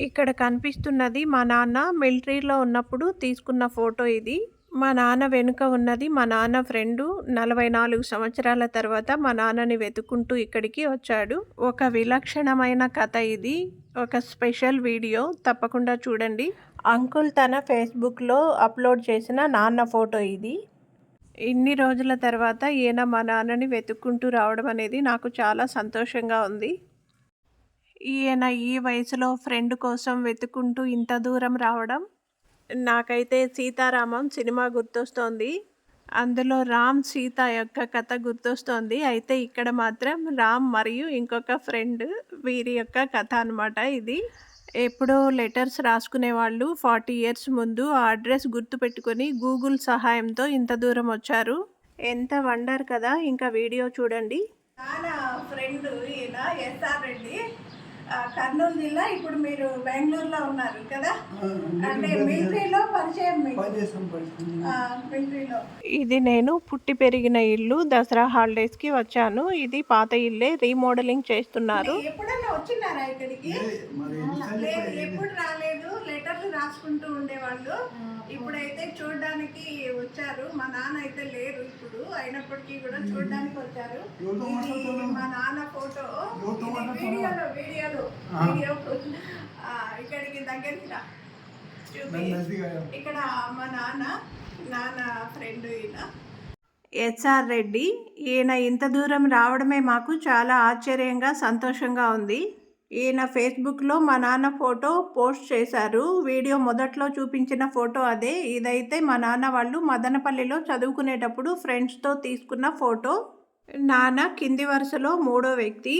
ఇక్కడ కనిపిస్తున్నది మా నాన్న మిలిటరీలో ఉన్నప్పుడు తీసుకున్న ఫోటో ఇది. మా నాన్న వెనుక ఉన్నది మా నాన్న ఫ్రెండు. 44 సంవత్సరాల తర్వాత మా నాన్నని వెతుక్కుంటూ ఇక్కడికి వచ్చాడు. ఒక విలక్షణమైన కథ ఇది. ఒక స్పెషల్ వీడియో తప్పకుండా చూడండి. అంకుల్ తన ఫేస్బుక్లో అప్లోడ్ చేసిన నాన్న ఫోటో ఇది. ఇన్ని రోజుల తర్వాత ఈయన మా నాన్నని వెతుక్కుంటూ రావడం అనేది నాకు చాలా సంతోషంగా ఉంది. ఈయన ఈ వయసులో ఫ్రెండ్ కోసం వెతుక్కుంటూ ఇంత దూరం రావడం, నాకైతే సీతారామం సినిమా గుర్తొస్తోంది. అందులో రామ్ సీత యొక్క కథ గుర్తొస్తోంది. అయితే ఇక్కడ మాత్రం రామ్ మరియు ఇంకొక ఫ్రెండ్ వీరి యొక్క కథ అన్నమాట ఇది. ఎప్పుడో లెటర్స్ రాసుకునేవాళ్ళు 40 ఇయర్స్ ముందు ఆ అడ్రస్ గుర్తుపెట్టుకొని గూగుల్ సహాయంతో ఇంత దూరం వచ్చారు. ఎంత వండర్ కదా. ఇంకా వీడియో చూడండి. నా ఫ్రెండ్ ఈయన ఎస్ఆర్ రెడ్డి, కర్నూలు జిల్లా. ఇప్పుడు మీరు బెంగళూరులో ఉన్నారు కదా, అంటే మిలిటరీలో పరిచయం మిలిటరీలో. ఇది నేను పుట్టి పెరిగిన ఇల్లు. దసరా హాలిడేస్కి వచ్చాను. ఇది పాత ఇల్లే, రీమోడలింగ్ చేస్తున్నారు. ఎప్పుడన్నా వచ్చినారా ఇక్కడికి? ఎప్పుడు రాలేదు. లెటర్లు రాసుకుంటూ ఉండేవాళ్ళు. ఇప్పుడైతే చూడడానికి వచ్చారు. మా నాన్న అయితే లేరు ఇప్పుడు, అయినప్పటికీ కూడా చూడడానికి వచ్చారు. మా నాన్న ఫోటో వీడియో ఇక్కడికి దగ్గరికి రా చూపి. ఇక్కడ మా నాన్న ఫ్రెండ్ ఈయన ఎస్ఆర్ రెడ్డి. ఈయన ఇంత దూరం రావడమే మాకు చాలా ఆశ్చర్యంగా సంతోషంగా ఉంది. ఈయన ఫేస్బుక్లో మా నాన్న ఫోటో పోస్ట్ చేశారు. వీడియో మొదట్లో చూపించిన ఫోటో అదే. ఇదైతే మా నాన్న వాళ్ళు మదనపల్లిలో చదువుకునేటప్పుడు ఫ్రెండ్స్తో తీసుకున్న ఫోటో. నాన్న కింది వరుసలో 3వ వ్యక్తి.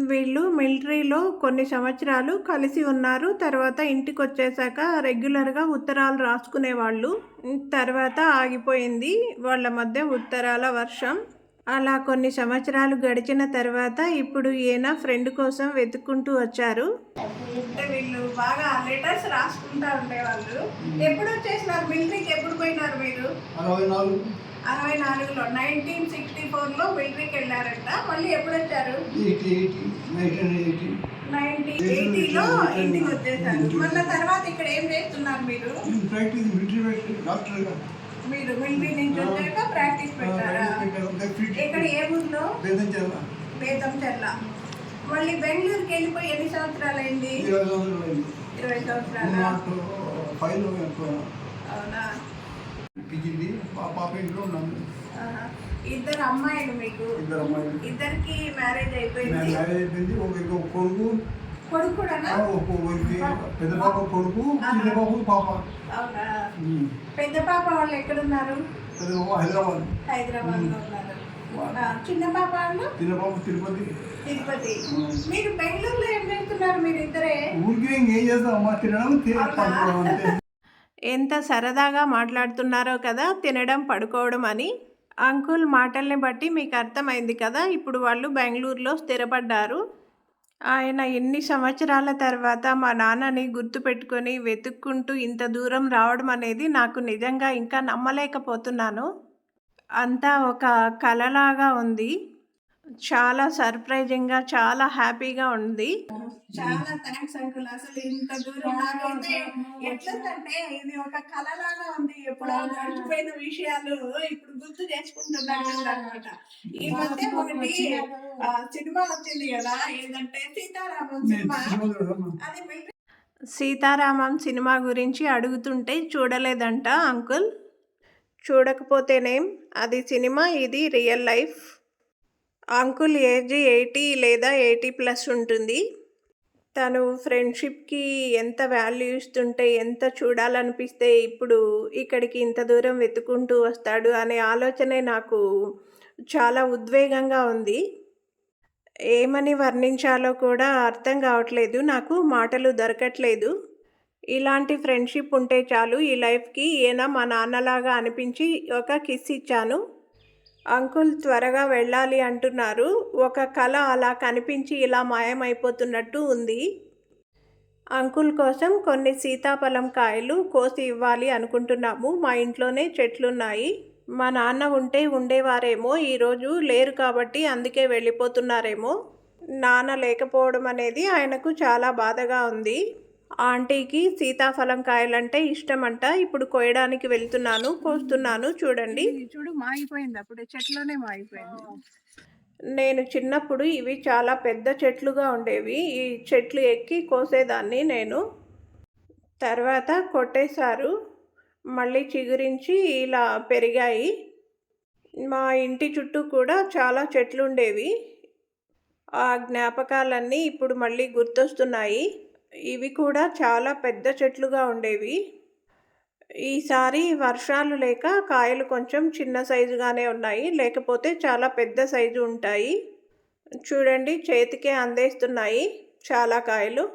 వీళ్ళు మిలిటరీలో కొన్ని సంవత్సరాలు కలిసి ఉన్నారు. తర్వాత ఇంటికి వచ్చేసాక రెగ్యులర్గా ఉత్తరాలు రాసుకునేవాళ్ళు. తర్వాత ఆగిపోయింది వాళ్ళ మధ్య ఉత్తరాల వర్షం. అలా కొన్ని సంవత్సరాలు గడిచిన తర్వాత ఇప్పుడు ఈయన ఫ్రెండ్ కోసం వెతుక్కుంటూ వచ్చారు. అంటే వీళ్ళు బాగా లెటర్స్ రాసుకుంటా ఉండేవాళ్ళు. ఎప్పుడు వచ్చేసినారు మిలిటరీకి? ఎప్పుడు పోయినారు మీరు? 64లో 1964లో మిలిటరీకి వెళ్ళారంట. మళ్ళీ ఎప్పుడు వచ్చారు? 1980లో ఇంటికి వచ్చేసారు. మళ్ళీ తర్వాత ఇక్కడ ఏం చేస్తున్నారు మీరు? మీరు మిలిటరీ నుంచి వచ్చాక ప్రాక్టీస్ పెట్టారా? ఇక్కడ ఏ ఊర్లో? బేతంచెర్ల. మళ్ళీ బెంగళూరుకి వెళ్ళిపోయి ఎన్ని సంవత్సరాలు అయింది? 20 సంవత్సరాలు. అవునా? ఇద్దరు అమ్మాయిలు మీకు? ఇద్దరికి మ్యారేజ్ అయిపోయింది. కొడుకు కూడా? పెద్ద పాప కొడుకు, చిన్న పాప పాప. అవునా? పెద్ద పాప వాళ్ళు ఎక్కడున్నారు? హైదరాబాద్ లో ఉన్నారు. చిన్న పాప వాళ్ళు? చిన్న పాప తిరుపతి. మీరు బెంగళూరులో ఏం చేస్తున్నారు? మీరు ఇద్దరే? ఊరికి ఏం చేస్తామమ్మా, తినడం. ఎంత సరదాగా మాట్లాడుతున్నారో కదా, తినడం పడుకోవడం అని. అంకుల్ మాటల్ని బట్టి మీకు అర్థమైంది కదా, ఇప్పుడు వాళ్ళు బెంగళూరులో స్థిరపడ్డారు. ఆయన ఎన్ని సంవత్సరాల తర్వాత మా నాన్నని గుర్తుపెట్టుకొని వెతుక్కుంటూ ఇంత దూరం రావడం అనేది నాకు నిజంగా ఇంకా నమ్మలేకపోతున్నాను. అంతా ఒక కలలాగా ఉంది. చాలా సర్ప్రైజింగ్గా, చాలా హ్యాపీగా ఉంది. చాలా థ్యాంక్స్ అంకుల్. అసలు ఇంత దూరం నాకైతే ఎట్లుందంటే ఇది ఒక కలలాగా ఉంది. ఎప్పుడు గడిచిపోయిన విషయాలు ఇప్పుడు గుర్తు చేసుకుంటున్నాను అనమాట. ఈ మధ్య ఒకటి సినిమా వచ్చింది కదా, ఏదంటే సీతారామం సినిమా. అది సీతారామం సినిమా గురించి అడుగుతుంటే చూడలేదంట అంకుల్. చూడకపోతేనేం, అది సినిమా, ఇది రియల్ లైఫ్. అంకుల్ ఏజ్ 80 లేదా 80+ ఉంటుంది. తను ఫ్రెండ్షిప్కి ఎంత వాల్యూ ఇస్తుంటే, ఎంత చూడాలనిపిస్తే ఇప్పుడు ఇక్కడికి ఇంత దూరం వెతుకుంటూ వస్తాడు అనే ఆలోచనే నాకు చాలా ఉద్వేగంగా ఉంది. ఏమని వర్ణించాలో కూడా అర్థం కావట్లేదు, నాకు మాటలు దొరకట్లేదు. ఇలాంటి ఫ్రెండ్షిప్ ఉంటే చాలు ఈ లైఫ్కి. ఈయన మా నాన్నలాగా అనిపించి ఒక కిస్ ఇచ్చాను. అంకుల్ త్వరగా వెళ్ళాలి అంటున్నారు. ఒక కళ అలా కనిపించి ఇలా మాయమైపోతున్నట్టు ఉంది. అంకుల్ కోసం కొన్ని సీతాఫలం కాయలు కోసి ఇవ్వాలి అనుకుంటున్నాము. మా ఇంట్లోనే చెట్లున్నాయి. మా నాన్న ఉంటే ఉండేవారేమో, ఈరోజు లేరు కాబట్టి అందుకే వెళ్ళిపోతున్నారేమో. నాన్న లేకపోవడం అనేది ఆయనకు చాలా బాధగా ఉంది. ఆంటీకి సీతాఫలం కాయలంటే ఇష్టమంట. ఇప్పుడు కోయడానికి వెళ్తున్నాను, కోస్తున్నాను చూడండి. చూడు మాగిపోయింది, అప్పుడు చెట్లోనే మాగిపోయింది. నేను చిన్నప్పుడు ఇవి చాలా పెద్ద చెట్లుగా ఉండేవి. ఈ చెట్లు ఎక్కి కోసేదాన్ని నేను. తర్వాత కొట్టేశారు, మళ్ళీ చిగురించి ఇలా పెరిగాయి. మా ఇంటి చుట్టూ కూడా చాలా చెట్లు ఉండేవి. ఆ జ్ఞాపకాలన్నీ ఇప్పుడు మళ్ళీ గుర్తొస్తున్నాయి. ఇవి కూడా చాలా పెద్ద చెట్లుగా ఉండేవి. ఈసారి వర్షాలు లేక కాయలు కొంచెం చిన్న సైజుగానే ఉన్నాయి, లేకపోతే చాలా పెద్ద సైజు ఉంటాయి. చూడండి, చేతికే అందేస్తున్నాయి చాలా కాయలు.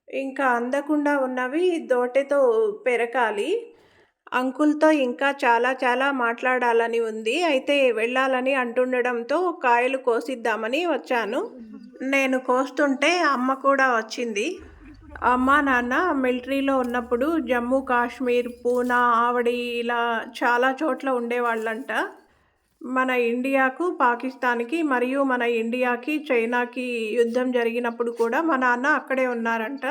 ఇంకా అందకుండా ఉన్నవి దోటెతో పెరకాలి. అంకుల్తో ఇంకా చాలా చాలా మాట్లాడాలని ఉంది. అయితే వెళ్ళాలని అంటుండడంతో కాయలు కోసిద్దామని వచ్చాను. నేను కోస్తుంటే అమ్మ కూడా వచ్చింది. అమ్మ నాన్న మిలిటరీలో ఉన్నప్పుడు జమ్మూ కాశ్మీర్, పూనా, ఆవడి ఇలా చాలా చోట్ల ఉండేవాళ్ళంట. మన ఇండియాకు, పాకిస్తాన్కి మరియు మన ఇండియాకి, చైనాకి యుద్ధం జరిగినప్పుడు కూడా మా నాన్న అక్కడే ఉన్నారంట.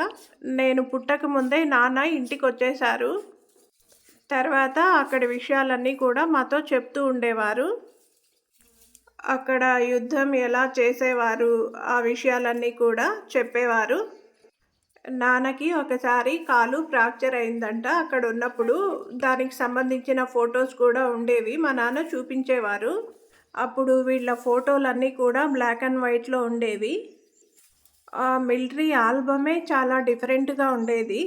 నేను పుట్టక ముందే నాన్న ఇంటికి వచ్చేశారు. తర్వాత అక్కడి విషయాలన్నీ కూడా మాతో చెప్తూ ఉండేవారు. అక్కడ యుద్ధం ఎలా చేసేవారు ఆ విషయాలన్నీ కూడా చెప్పేవారు. నాన్నకి ఒకసారి కాలు ఫ్రాక్చర్ అయిందంట. అక్కడ ఉన్నప్పుడు దానికి సంబంధించిన ఫొటోస్ కూడా ఉండేవి, మా నాన్న చూపించేవారు. అప్పుడు వీళ్ళ ఫోటోలన్నీ కూడా బ్లాక్ అండ్ వైట్లో ఉండేవి. ఆ మిలిటరీ ఆల్బమే చాలా డిఫరెంట్గా ఉండేది.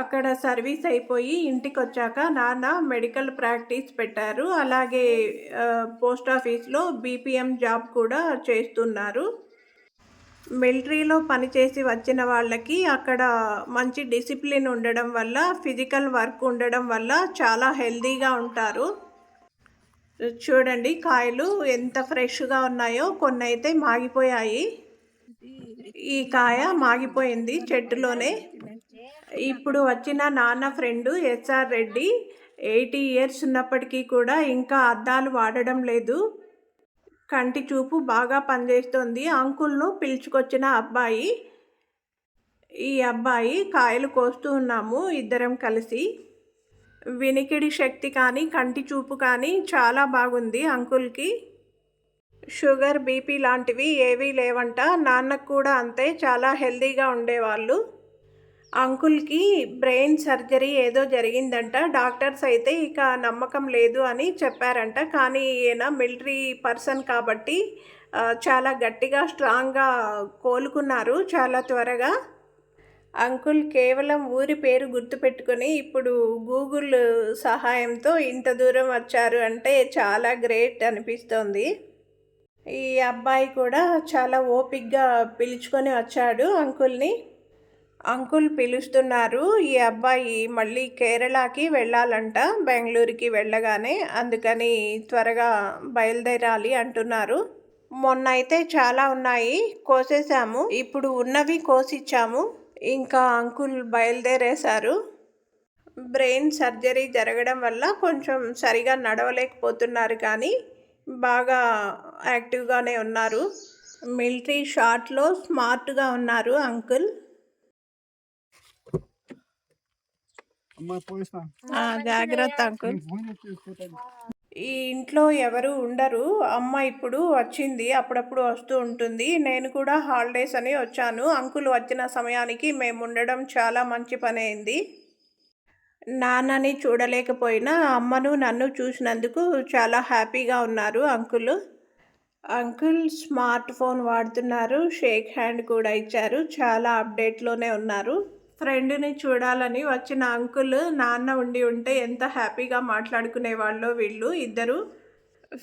అక్కడ సర్వీస్ అయిపోయి ఇంటికి వచ్చాక నాన్న మెడికల్ ప్రాక్టీస్ పెట్టారు. అలాగే పోస్ట్ ఆఫీస్లో బీపీఎం జాబ్ కూడా చేస్తున్నారు. మిలిటరీలో పనిచేసి వచ్చిన వాళ్ళకి అక్కడ మంచి డిసిప్లిన్ ఉండడం వల్ల, ఫిజికల్ వర్క్ ఉండడం వల్ల చాలా హెల్తీగా ఉంటారు. చూడండి కాయలు ఎంత ఫ్రెష్గా ఉన్నాయో. కొన్ని అయితే మాగిపోయాయి. ఈ కాయ మాగిపోయింది చెట్టులోనే. ఇప్పుడు వచ్చిన నాన్న ఫ్రెండు ఎస్ఆర్ రెడ్డి 80 ఇయర్స్ ఉన్నప్పటికీ కూడా ఇంకా అద్దాలు వాడడం లేదు. కంటి చూపు బాగా పనిచేస్తుంది. అంకుల్ను పిలుచుకొచ్చిన అబ్బాయి. ఈ అబ్బాయి కాయలు కోస్తూ ఉన్నాము ఇద్దరం కలిసి. వినికిడి శక్తి కానీ, కంటి చూపు కానీ చాలా బాగుంది అంకుల్కి. షుగర్, బీపీ లాంటివి ఏవీ లేవంట. నాన్నకు కూడా అంతే, చాలా హెల్తీగా ఉండేవాళ్ళు. అంకుల్కి బ్రెయిన్ సర్జరీ ఏదో జరిగిందంట. డాక్టర్స్ అయితే ఇక నమ్మకం లేదు అని చెప్పారంట. కానీ ఈయన మిలిటరీ పర్సన్ కాబట్టి చాలా గట్టిగా, స్ట్రాంగ్గా కోలుకున్నారు చాలా త్వరగా. అంకుల్ కేవలం ఊరి పేరు గుర్తుపెట్టుకొని ఇప్పుడు గూగుల్ సహాయంతో ఇంత దూరం వచ్చారు అంటే చాలా గ్రేట్ అనిపిస్తోంది. ఈ అబ్బాయి కూడా చాలా ఓపిక్గా పిలుచుకొని వచ్చాడు అంకుల్ని. అంకుల్ పిలుస్తున్నారు. ఈ అబ్బాయి మళ్ళీ కేరళకి వెళ్ళాలంట బెంగళూరుకి వెళ్ళగానే, అందుకని త్వరగా బయలుదేరాలి అంటున్నారు. మొన్న అయితే చాలా ఉన్నాయి, కోసేసాము. ఇప్పుడు ఉన్నవి కోసిచ్చాము. ఇంకా అంకుల్ బయలుదేరేశారు. బ్రెయిన్ సర్జరీ జరగడం వల్ల కొంచెం సరిగా నడవలేకపోతున్నారు, కానీ బాగా యాక్టివ్గానే ఉన్నారు. మిలిటరీ షార్ట్లో స్మార్ట్గా ఉన్నారు అంకుల్. జాగ్రత్త అంకుల్. ఈ ఇంట్లో ఎవరు ఉండరు. అమ్మ ఇప్పుడు వచ్చింది, అప్పుడప్పుడు వస్తూ ఉంటుంది. నేను కూడా హాలిడేస్ అని వచ్చాను. అంకుల్ వచ్చిన సమయానికి మేము ఉండడం చాలా మంచి పని అయింది. నాన్నని చూడలేకపోయినా అమ్మను, నన్ను చూసినందుకు చాలా హ్యాపీగా ఉన్నారు అంకుల్. అంకుల్ స్మార్ట్ ఫోన్ వాడుతున్నారు, షేక్ హ్యాండ్ కూడా ఇచ్చారు, చాలా అప్డేట్లోనే ఉన్నారు. ఫ్రెండ్ని చూడాలని వచ్చిన అంకుల్, నాన్న ఉండి ఉంటే ఎంత హ్యాపీగా మాట్లాడుకునేవాళ్ళో వీళ్ళు ఇద్దరు.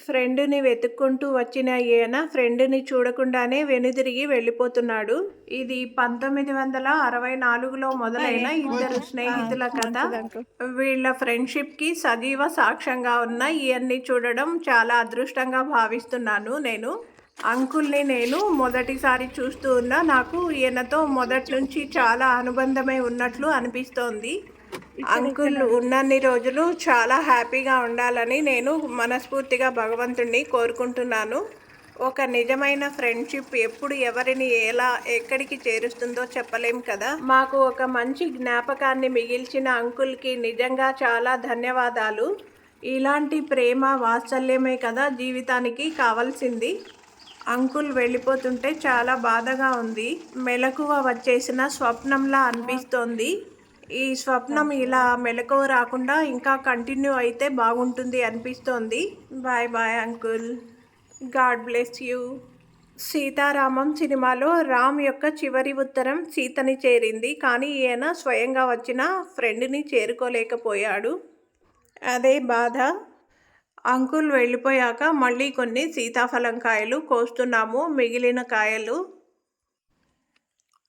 ఫ్రెండ్ని వెతుక్కుంటూ వచ్చిన ఈయన ఫ్రెండ్ని చూడకుండానే వెనుదిరిగి వెళ్ళిపోతున్నాడు. ఇది 1964లో మొదలైన ఇద్దరు స్నేహితుల కథ. వీళ్ళ ఫ్రెండ్షిప్కి సజీవ సాక్ష్యంగా ఉన్న ఈయన్ని చూడడం చాలా అదృష్టంగా భావిస్తున్నాను నేను. అంకుల్ని నేను మొదటిసారి చూస్తూ ఉన్నా. నాకు ఈయనతో మొదటి నుంచి చాలా అనుబంధమై ఉన్నట్లు అనిపిస్తోంది. అంకుల్ ఉన్నన్ని రోజులు చాలా హ్యాపీగా ఉండాలని నేను మనస్ఫూర్తిగా భగవంతుణ్ణి కోరుకుంటున్నాను. ఒక నిజమైన ఫ్రెండ్షిప్ ఎప్పుడు ఎవరిని ఎలా ఎక్కడికి చేరుస్తుందో చెప్పలేం కదా. మాకు ఒక మంచి జ్ఞాపకాన్ని మిగిల్చిన అంకుల్కి నిజంగా చాలా ధన్యవాదాలు. ఇలాంటి ప్రేమ వాత్సల్యమే కదా జీవితానికి కావాల్సింది. అంకుల్ వెళ్ళిపోతుంటే చాలా బాధగా ఉంది. మెలకువ వచ్చేసిన స్వప్నంలా అనిపిస్తోంది. ఈ స్వప్నం ఇలా మెలకువ రాకుండా ఇంకా కంటిన్యూ అయితే బాగుంటుంది అనిపిస్తోంది. Bye bye uncle. God bless you. Sitaramam సినిమాలో రామ్ యొక్క చివరి ఉత్తరం సీతని చేరింది. కానీ ఈయన స్వయంగా వచ్చిన ఫ్రెండ్ని చేరుకోలేకపోయాడు. అదే బాధ. అంకుల్ వెళ్ళిపోయాక మళ్ళీ కొన్ని సీతాఫలం కాయలు కోస్తున్నాము. మిగిలిన కాయలు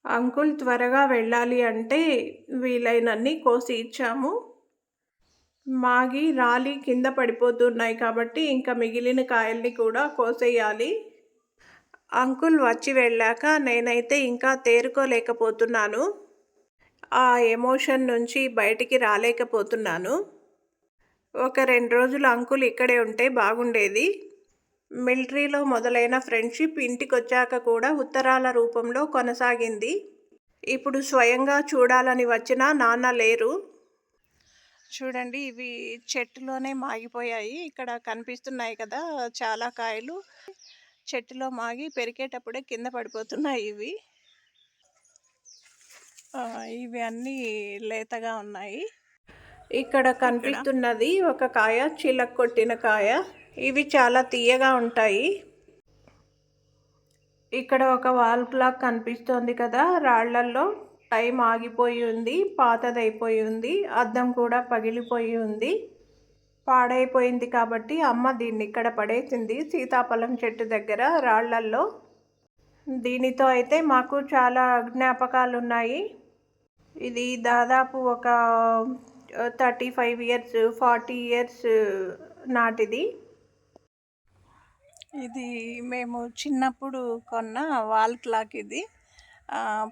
అంకుల్ త్వరగా వెళ్ళాలి అంటే వీలైనన్ని కోసి ఇచ్చాము. మాగి రాలి కింద పడిపోతున్నాయి కాబట్టి ఇంకా మిగిలిన కాయల్ని కూడా కోసేయాలి. అంకుల్ వచ్చి వెళ్ళాక నేనైతే ఇంకా తేరుకోలేకపోతున్నాను. ఆ ఎమోషన్ నుంచి బయటికి రాలేకపోతున్నాను. ఒక 2 రోజులు అంకుల్ ఇక్కడే ఉంటే బాగుండేది. మిలిటరీలో మొదలైన ఫ్రెండ్షిప్ ఇంటికొచ్చాక కూడా ఉత్తరాల రూపంలో కొనసాగింది. ఇప్పుడు స్వయంగా చూడాలని వచ్చినా నాన్న లేరు. చూడండి, ఇవి చెట్టులోనే మాగిపోయాయి. ఇక్కడ కనిపిస్తున్నాయి కదా చాలా కాయలు. చెట్టులో మాగి పెరికేటప్పుడే కింద పడిపోతున్నాయి ఇవి. ఇవి అన్నీ లేతగా ఉన్నాయి. ఇక్కడ కనిపిస్తున్నది ఒక కాయ, చిలక కొట్టిన కాయ. ఇవి చాలా తీయగా ఉంటాయి. ఇక్కడ ఒక వాల్ క్లాక్ కనిపిస్తోంది కదా, రాళ్లల్లో టైం ఆగిపోయి ఉంది, పాతదైపోయి ఉంది. అద్దం కూడా పగిలిపోయి ఉంది, పాడైపోయింది. కాబట్టి అమ్మ దీన్ని ఇక్కడ పడేసింది సీతాఫలం చెట్టు దగ్గర రాళ్లల్లో. దీనితో అయితే మాకు చాలా జ్ఞాపకాలు ఉన్నాయి. ఇది దాదాపు ఒక 35 ఇయర్స్ 40 ఇయర్స్ నాటిది. ఇది మేము చిన్నప్పుడు కొన్న వాల్ క్లాక్. ఇది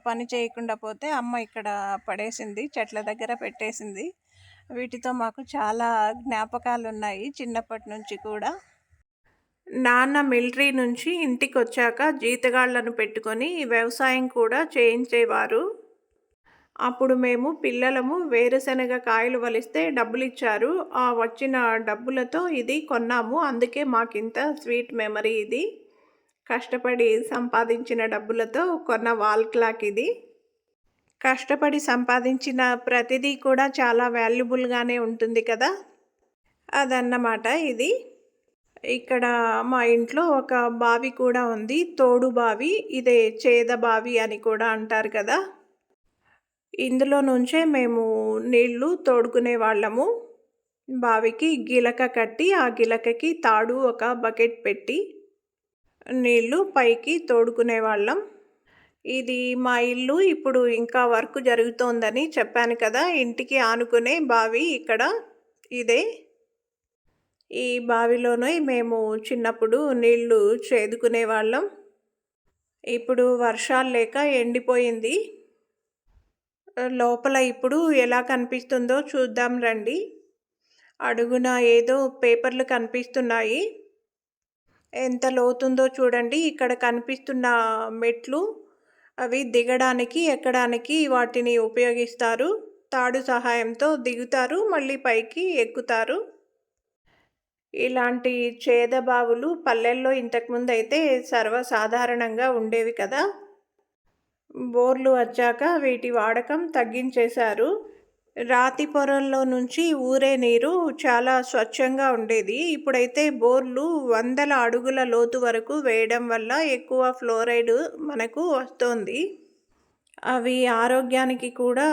పని చేయకుండా పోతే అమ్మ ఇక్కడ పడేసింది, చెట్ల దగ్గర పెట్టేసింది. వీటితో మాకు చాలా జ్ఞాపకాలు ఉన్నాయి చిన్నప్పటి నుంచి కూడా. నాన్న మిలిటరీ నుంచి ఇంటికి వచ్చాక జీతగాళ్లను పెట్టుకొని వ్యవసాయం కూడా చేయించేవారు. అప్పుడు మేము పిల్లలము వేరుశనగ కాయలు వలిస్తే డబ్బులు ఇచ్చారు. ఆ వచ్చిన డబ్బులతో ఇది కొన్నాము. అందుకే మాకింత స్వీట్ మెమరీ ఇది. కష్టపడి సంపాదించిన డబ్బులతో కొన్న వాల్ క్లాక్ ఇది. కష్టపడి సంపాదించిన ప్రతిదీ కూడా చాలా వాల్యుబుల్గానే ఉంటుంది కదా, అదన్నమాట ఇది. ఇక్కడ మా ఇంట్లో ఒక బావి కూడా ఉంది, తోడు బావి. ఇదే చేద బావి అని కూడా అంటారు కదా. ఇందులో నుంచే మేము నీళ్లు తోడుకునే వాళ్ళము. బావికి గిలక కట్టి ఆ గిలకకి తాడు ఒక బకెట్ పెట్టి నీళ్లు పైకి తోడుకునే వాళ్ళం. ఇది మా ఇల్లు. ఇప్పుడు ఇంకా వర్క్ జరుగుతోందని చెప్పాను కదా, ఇంటికి ఆనుకునే బావి ఇక్కడ ఇదే. ఈ బావిలోనే మేము చిన్నప్పుడు నీళ్లు చేదుకునే వాళ్ళం. ఇప్పుడు వర్షాలు లేక ఎండిపోయింది. లోపల ఇప్పుడు ఎలా కనిపిస్తుందో చూద్దాం రండి. అడుగున ఏదో పేపర్లు కనిపిస్తున్నాయి. ఎంత లోతుందో చూడండి. ఇక్కడ కనిపిస్తున్న మెట్లు అవి దిగడానికి ఎక్కడానికి వాటిని ఉపయోగిస్తారు. తాడు సహాయంతో దిగుతారు, మళ్ళీ పైకి ఎక్కుతారు. ఇలాంటి చేద బావులు పల్లెల్లో ఇంతకుముందు అయితే సర్వసాధారణంగా ఉండేవి కదా. బోర్లు వచ్చాక వీటి వాడకం తగ్గించేశారు. రాతి పొరల్లో నుంచి ఊరే నీరు చాలా స్వచ్ఛంగా ఉండేది. ఇప్పుడైతే బోర్లు 100 అడుగుల లోతు వరకు వేయడం వల్ల ఎక్కువ ఫ్లోరైడ్ మనకు వస్తోంది. అవి ఆరోగ్యానికి కూడా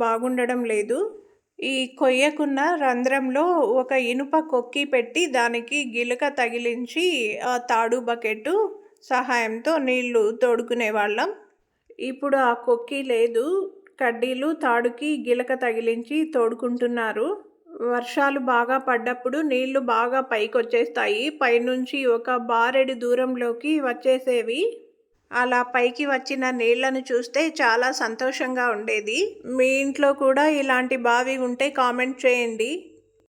బాగుండడం లేదు. ఈ కొయ్యకున్న రంధ్రంలో ఒక ఇనుప కొక్కి పెట్టి దానికి గిలక తగిలించి ఆ తాడు బకెట్టు సహాయంతో నీళ్లు తోడుకునే వాళ్ళం. ఇప్పుడు ఆ కొక్కి లేదు. కడ్డీలు తాడుకి గిలక తగిలించి తోడుకుంటున్నారు. వర్షాలు బాగా పడ్డప్పుడు నీళ్లు బాగా పైకొచ్చేస్తాయి. పైనుంచి ఒక బారెడు దూరంలోకి వచ్చేసేవి. అలా పైకి వచ్చిన నీళ్లను చూస్తే చాలా సంతోషంగా ఉండేది. మీ ఇంట్లో కూడా ఇలాంటి బావి ఉంటే కామెంట్ చేయండి.